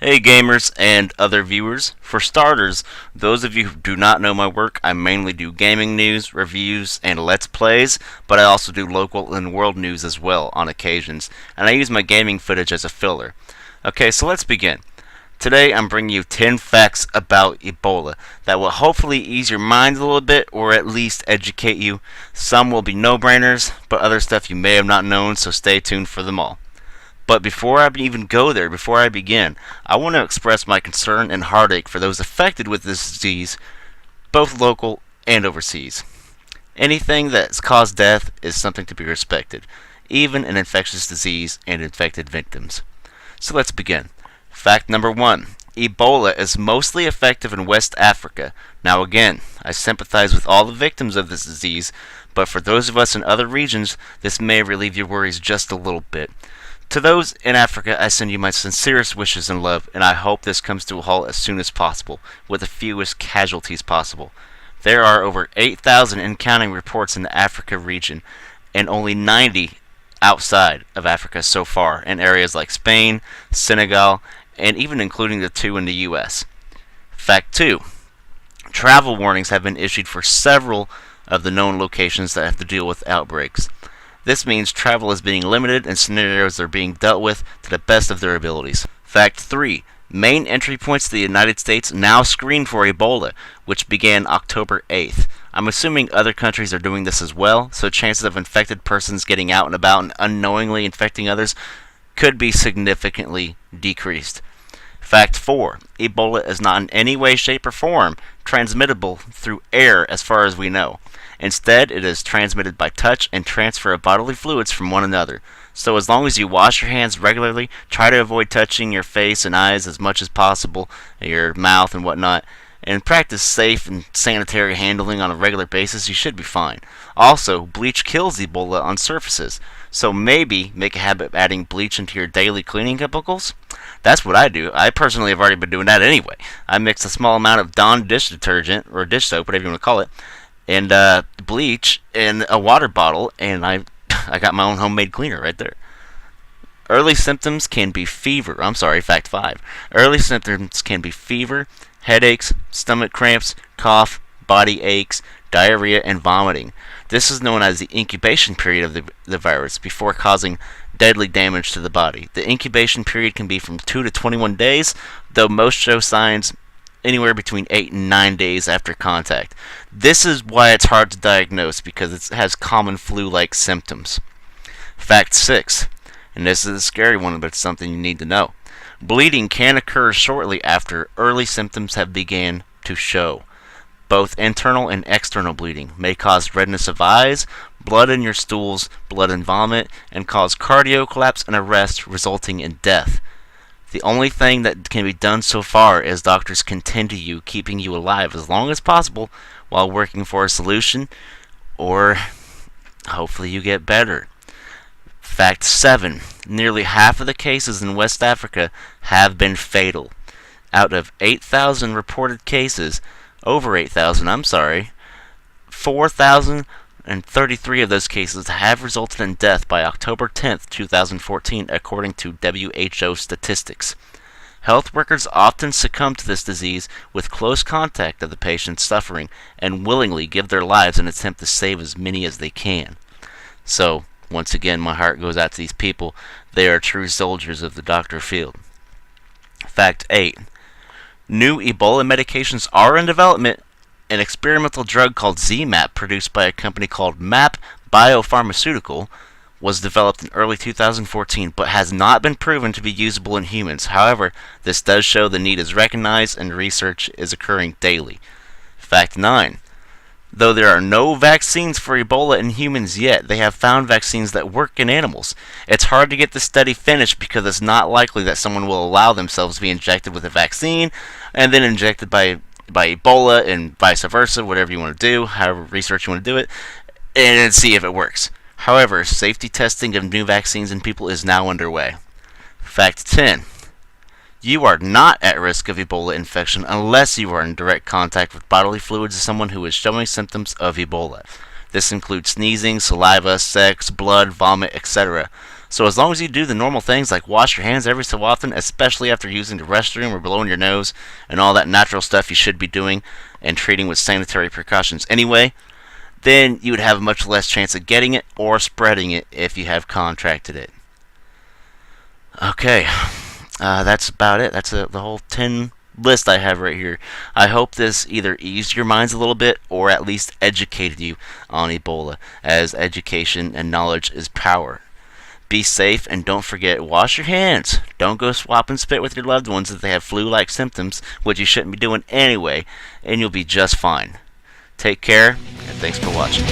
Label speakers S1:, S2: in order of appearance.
S1: Hey gamers and other viewers. For starters, those of you who do not know my work, I mainly do gaming news, reviews, and let's plays, but I also do local and world news as well on occasions, and I use my gaming footage as a filler. Okay, so let's begin. Today I'm bringing you 10 facts about Ebola that will hopefully ease your mind a little bit or at least educate you. Some will be no-brainers, but other stuff you may have not known, so stay tuned for them all. But before I even go there, before I begin, I want to express my concern and heartache for those affected with this disease, both local and overseas. Anything that's caused death is something to be respected, even an infectious disease and infected victims. So let's begin. Fact number 1. Ebola is mostly effective in West Africa. Now again, I sympathize with all the victims of this disease, but for those of us in other regions, this may relieve your worries just a little bit. To those in Africa, I send you my sincerest wishes and love, and I hope this comes to a halt as soon as possible, with the fewest casualties possible. There are over 8,000 and counting reports in the Africa region, and only 90 outside of Africa so far, in areas like Spain, Senegal, and even including the 2 in the US. Fact 2. Travel warnings have been issued for several of the known locations that have to deal with outbreaks. This means travel is being limited and scenarios are being dealt with to the best of their abilities. Fact 3. Main entry points to the United States now screen for Ebola, which began October 8th. I'm assuming other countries are doing this as well, so chances of infected persons getting out and about and unknowingly infecting others could be significantly decreased. Fact 4. Ebola is not in any way, shape, or form transmittable through air as far as we know. Instead, it is transmitted by touch and transfer of bodily fluids from one another. So as long as you wash your hands regularly, try to avoid touching your face and eyes as much as possible, your mouth and whatnot, and practice safe and sanitary handling on a regular basis, you should be fine. Also, bleach kills Ebola on surfaces, so maybe make a habit of adding bleach into your daily cleaning chemicals. That's what I do. I personally have already been doing that anyway. I mix a small amount of Dawn dish detergent, or dish soap, whatever you want to call it, and bleach in a water bottle, and I got my own homemade cleaner right there. Early symptoms can be fact 5. Early symptoms can be fever, headaches, stomach cramps, cough, body aches, diarrhea, and vomiting. This is known as the incubation period of the virus before causing deadly damage to the body. The incubation period can be from 2 to 21 days, though most show signs anywhere between 8 and 9 days after contact. This is why it's hard to diagnose, because it has common flu-like symptoms. Fact 6, and this is a scary one, but it's something you need to know. Bleeding can occur shortly after early symptoms have begun to show. Both internal and external bleeding may cause redness of eyes, blood in your stools, blood and vomit, and cause cardio collapse and arrest, resulting in death. The only thing that can be done so far is doctors contend to you, keeping you alive as long as possible while working for a solution, or hopefully you get better. Fact 7. Nearly half of the cases in West Africa have been fatal. Out of 8,000 reported cases, over 8,000, 4,033 of those cases have resulted in death by October 10th, 2014, according to WHO statistics. Health workers often succumb to this disease with close contact of the patients suffering and willingly give their lives in an attempt to save as many as they can. So, once again, my heart goes out to these people. They are true soldiers of the doctor field. Fact 8. New Ebola medications are in development. An experimental drug called ZMapp, produced by a company called MAP Biopharmaceutical, was developed in early 2014, but has not been proven to be usable in humans. However, this does show the need is recognized and research is occurring daily. Fact 9. Though there are no vaccines for Ebola in humans yet, they have found vaccines that work in animals. It's hard to get the study finished because it's not likely that someone will allow themselves to be injected with a vaccine and then injected by Ebola and vice versa, whatever you want to do, however research you want to do it, and see if it works. However, safety testing of new vaccines in people is now underway. Fact 10. You are not at risk of Ebola infection unless you are in direct contact with bodily fluids of someone who is showing symptoms of Ebola. This includes sneezing, saliva, sex, blood, vomit, etc. So as long as you do the normal things like wash your hands every so often, especially after using the restroom or blowing your nose, and all that natural stuff you should be doing and treating with sanitary precautions anyway, then you would have a much less chance of getting it or spreading it if you have contracted it. Okay, that's about it. That's the whole 10 list I have right here. I hope this either eased your minds a little bit or at least educated you on Ebola, as education and knowledge is power. Be safe and don't forget, wash your hands. Don't go swap and spit with your loved ones if they have flu-like symptoms, which you shouldn't be doing anyway, and you'll be just fine. Take care, and thanks for watching.